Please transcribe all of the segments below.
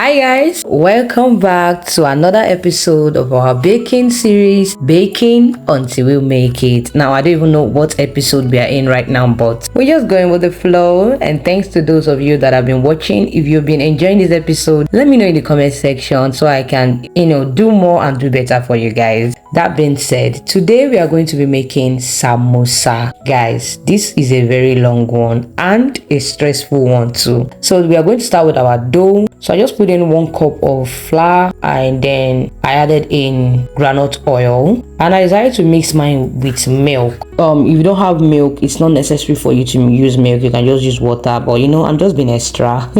Hi guys, welcome back to another episode of our baking series, Baking Until We Make It. Now I don't even know what episode we are in right now, but we're just going with the flow. And thanks to those of you that have been watching. If you've been enjoying this episode, let me know in the comment section so I can do more and do better for you guys. That being said, today we are going to be making samosa. Guys, this is a very long one and a stressful one too. So we are going to start with our dough. So I just put in 1 cup of flour and then I added in groundnut oil, and I decided to mix mine with milk. If you don't have milk, it's not necessary for you to use milk. You can just use water, but I'm just being extra.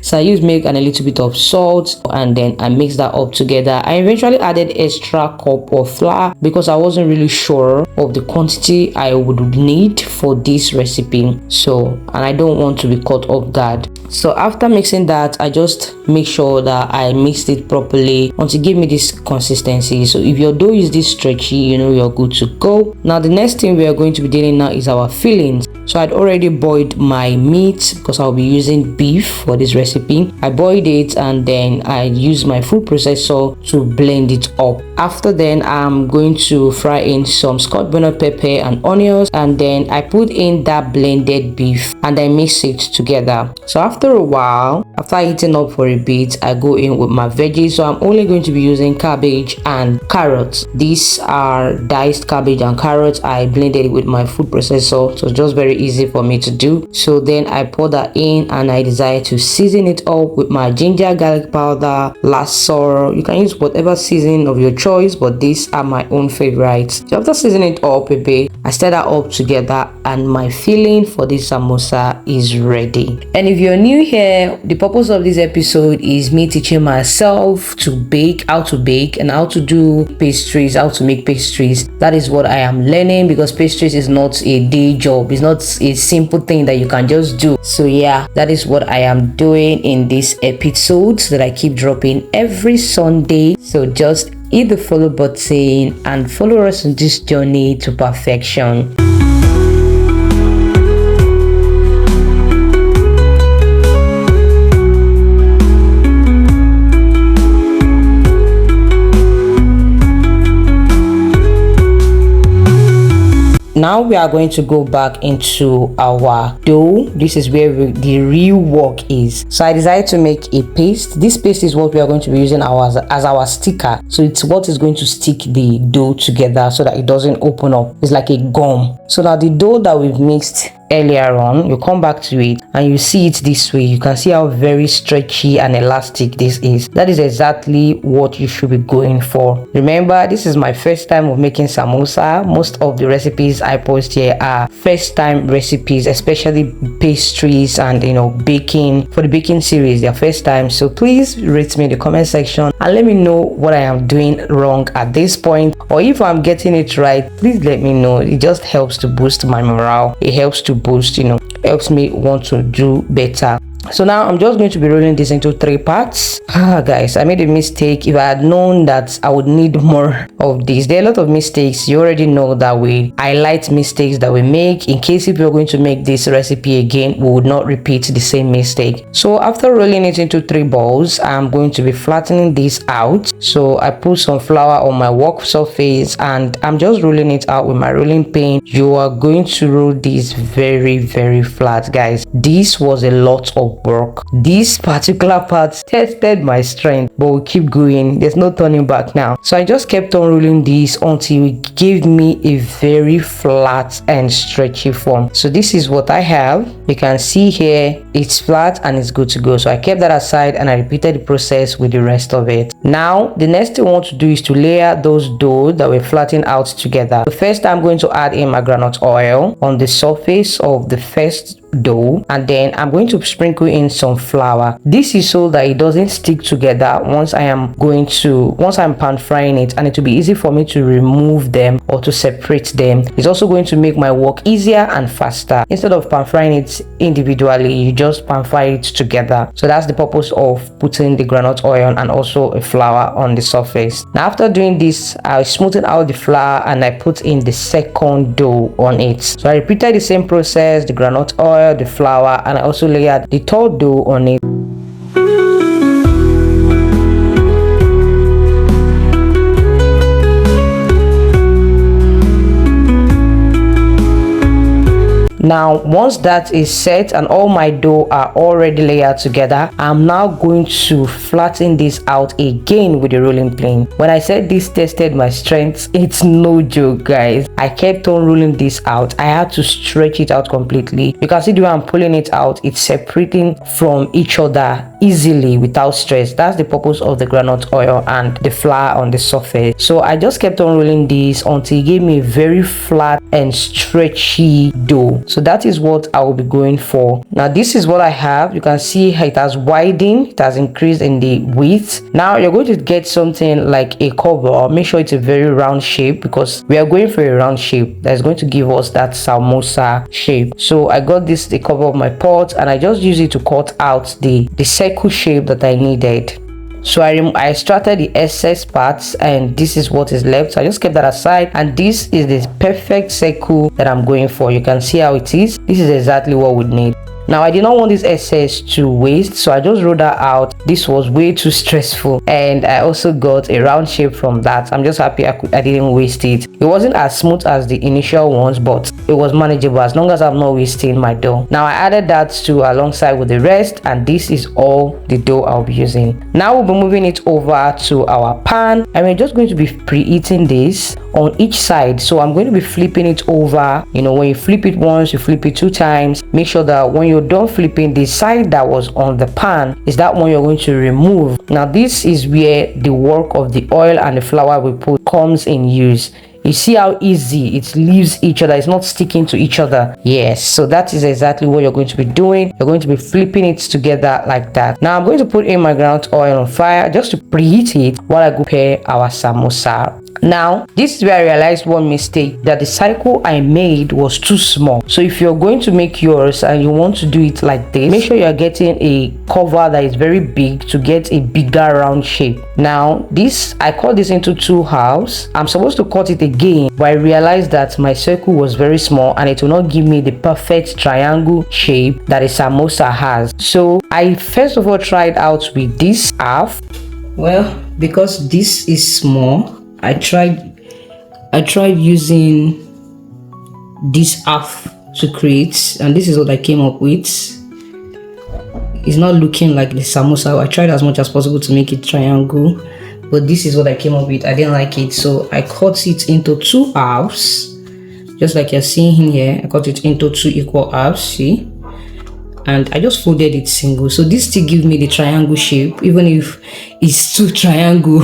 So I use milk and a little bit of salt, and then I mix that up together. I eventually added extra cup of flour because I wasn't really sure of the quantity I would need for this recipe. And I don't want to be caught off guard. So after mixing that, I just make sure that I mixed it properly until it give me this consistency. So if your dough is this stretchy, you're good to go. Now the next thing we are going to be doing now is our fillings. So I'd already boiled my meat because I'll be using beef for this recipe. I boiled it and then I used my food processor to blend it up. After then, I'm going to fry in some scotch bonnet pepper and onions, and then I put in that blended beef and I mix it together. So after a while, after heating up for a bit, I go in with my veggies. So I'm only going to be using cabbage and carrots. These are diced cabbage and carrots. I blended it with my food processor, so it's just very easy for me to do. So then I pour that in and I decide to season it up with my ginger garlic powder, lasso. You can use whatever seasoning of your choice, but these are my own favorites. So after seasoning it up a bit, I stir that up together and my filling for this samosa is ready. And if you're new here, the purpose of this episode is me teaching myself to bake, how to bake and how to do pastries, how to make pastries. That is what I am learning, because pastries is not a day job. It's not a simple thing that you can just do. So yeah, that is what I am doing in this episode that I keep dropping every Sunday. So just hit the follow button and follow us on this journey to perfection. Now we are going to go back into our dough. This is where the real work is. So I decided to make a paste. This paste is what we are going to be using as our sticker. So it's what is going to stick the dough together so that it doesn't open up. It's like a gum. So now the dough that we've mixed earlier on, you come back to it and you see it this way. You can see how very stretchy and elastic this is. That is exactly what you should be going for. Remember, this is my first time of making samosa. Most of the recipes I post here are first time recipes, especially pastries and baking. For the baking series, they're first time. So please rate me in the comment section and let me know what I am doing wrong at this point, or if I'm getting it right, please let me know. It just helps to boost my morale. It helps to boost, helps me want to do better. So now I'm just going to be rolling this into 3 parts. Guys, I made a mistake. If I had known that I would need more of this, there are a lot of mistakes. You already know that we highlight mistakes that we make in case if you're going to make this recipe again, we would not repeat the same mistake. So after rolling it into 3 balls, I'm going to be flattening this out. So I put some flour on my work surface and I'm just rolling it out with my rolling pin. You are going to roll this very, very flat, guys. This was a lot of work. This particular part tested my strength, but we'll keep going. There's no turning back now. So I just kept on rolling this until it gave me a very flat and stretchy form. So this is what I have. You can see here it's flat and it's good to go. So I kept that aside and I repeated the process with the rest of it. Now the next thing I want to do is to layer those dough that we're flattening out together. So first I'm going to add in my groundnut oil on the surface of the first dough, and then I'm going to sprinkle in some flour. This is so that it doesn't stick together once I'm pan frying it, and it will be easy for me to remove them or to separate them. It's also going to make my work easier and faster. Instead of pan frying it individually, you just pan fry it together. So that's the purpose of putting the groundnut oil and also a flour on the surface. Now after doing this, I smoothed out the flour and I put in the second dough on it. So I repeated the same process, the groundnut oil, the flour, and I also layered the third dough on it. Now once that is set and all my dough are already layered together, I'm now going to flatten this out again with the rolling pin. When I said this tested my strength, it's no joke, guys. I kept on rolling this out. I had to stretch it out completely. You can see the way I'm pulling it out, it's separating from each other easily without stress. That's the purpose of the groundnut oil and the flour on the surface. So I just kept on rolling this until it gave me a very flat and stretchy dough. So that is what I will be going for. Now this is what I have. You can see it has widened, it has increased in the width. Now you're going to get something like a cover. Make sure it's a very round shape, because we are going for a round shape that's going to give us that samosa shape. So I got this, the cover of my pot, and I just use it to cut out the circle shape that I needed. So I extracted the excess parts, and this is what is left. So I just kept that aside, and this is the perfect circle that I'm going for. You can see how it is. This is exactly what we need. Now I did not want this excess to waste, so I just rolled that out. This was way too stressful, and I also got a round shape from that. I'm just happy I didn't waste it. It wasn't as smooth as the initial ones, but it was manageable as long as I'm not wasting my dough. Now I added that to alongside with the rest, and this is all the dough I'll be using. Now we'll be moving it over to our pan, and we're just going to be preheating this on each side. So I'm going to be flipping it over. You know, when you flip it once, you flip it 2 times. Make sure that when you're done flipping, the side that was on the pan is that one you're going to remove. Now this is where the work of the oil and the flour we put comes in use. You see how easy it leaves each other, it's not sticking to each other. Yes, so that is exactly what you're going to be doing. You're going to be flipping it together like that. Now I'm going to put in my groundnut oil on fire just to preheat it while I prepare our samosa. Now this is where I realized one mistake, that the cycle I made was too small. So if you're going to make yours and you want to do it like this, make sure you're getting a cover that is very big to get a bigger round shape. Now this, I cut this into 2 halves. I'm supposed to cut it again, but I realized that my circle was very small and it will not give me the perfect triangle shape that a samosa has. So I first of all tried out with this half. Well, because this is small, I tried using this half to create, and this is what I came up with. It's not looking like the samosa. I tried as much as possible to make it triangle, but this is what I came up with. I didn't like it, so I cut it into 2 halves, just like you're seeing here. I cut it into 2 equal halves, see, and I just folded it single. So this still gives me the triangle shape, even if it's 2 triangle.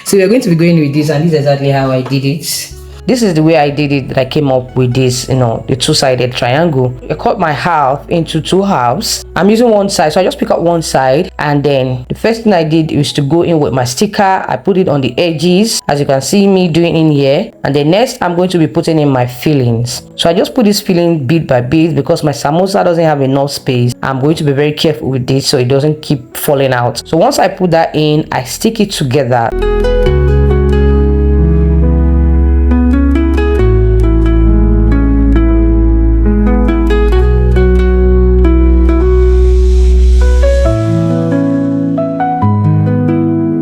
So we're going to be going with this, and this is exactly how I did it. This is the way I did it, that I came up with this, you know, the 2-sided triangle. I cut my half into 2 halves. I'm using one side, so I just pick up one side, and then the first thing I did is to go in with my sticker. I put it on the edges, as you can see me doing in here, and then next I'm going to be putting in my fillings. So I just put this filling bit by bit because my samosa doesn't have enough space. I'm going to be very careful with this so it doesn't keep falling out. So once I put that in, I stick it together.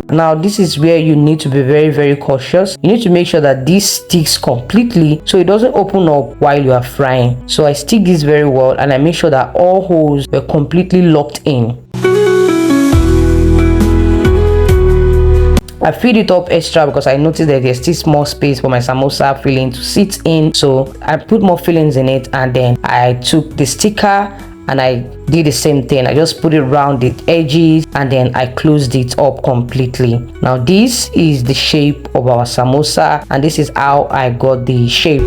Now this is where you need to be very cautious. You need to make sure that this sticks completely so it doesn't open up while you are frying. So I stick this very well, and I make sure that all holes were completely locked in. I filled it up extra because I noticed that there's still small space for my samosa filling to sit in. So I put more fillings in it, and then I took the sticker and I did the same thing. I just put it around the edges, and then I closed it up completely. Now this is the shape of our samosa, and this is how I got the shape.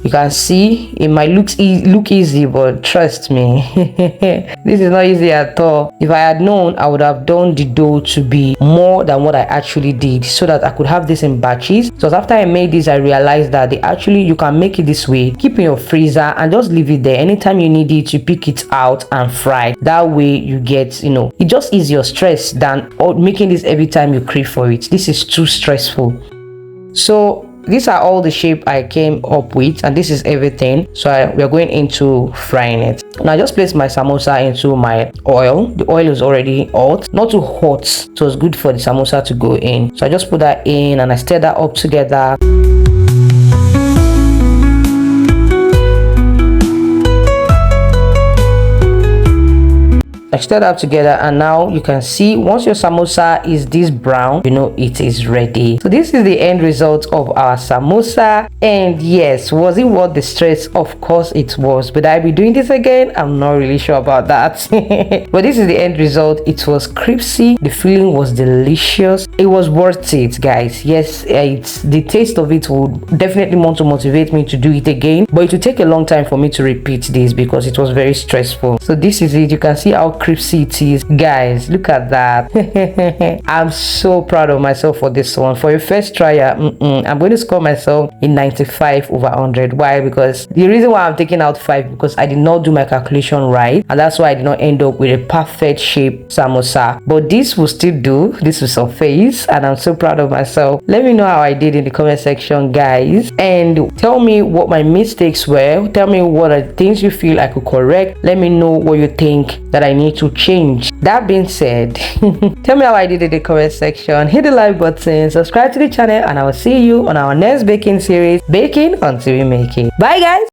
You can see it might look easy, but trust me, this is not easy at all. If I had known, I would have done the dough to be more than what I actually did, so that I could have this in batches. So after I made this, I realized that you can make it this way, keep in your freezer, and just leave it there. Anytime you need it, you pick it out and fry. That way you get, you know, it just eases your stress than making this every time you crave for it. This is too stressful. So these are all the shape I came up with, and this is everything. So we are going into frying it. Now I just placed my samosa into my oil. The oil is already hot, not too hot, so it's good for the samosa to go in. So I just put that in, and I stir that up together. I stir that together, and now you can see once your samosa is this brown, you know it is ready. So this is the end result of our samosa. And yes, was it worth the stress? Of course it was. Would I be doing this again? I'm not really sure about that. But this is the end result. It was crispy, the filling was delicious. It was worth it, guys. Yes, it's the taste of it would definitely want to motivate me to do it again, but it will take a long time for me to repeat this because it was very stressful. So this is it. You can see how crispy it is, guys. Look at that. I'm so proud of myself for this one. For a first tryer, I'm going to score myself in 95 over 100. Why? Because the reason why I'm taking out 5 because I did not do my calculation right, and that's why I did not end up with a perfect shape samosa. But this will still do. This will suffice, and I'm so proud of myself. Let me know how I did in the comment section, guys, and tell me what my mistakes were. Tell me what are the things you feel I could correct. Let me know what you think that I need to change. That being said, tell me how I did in the comment section. Hit the like button, subscribe to the channel, and I will see you on our next baking series, baking until we make it. Bye, guys.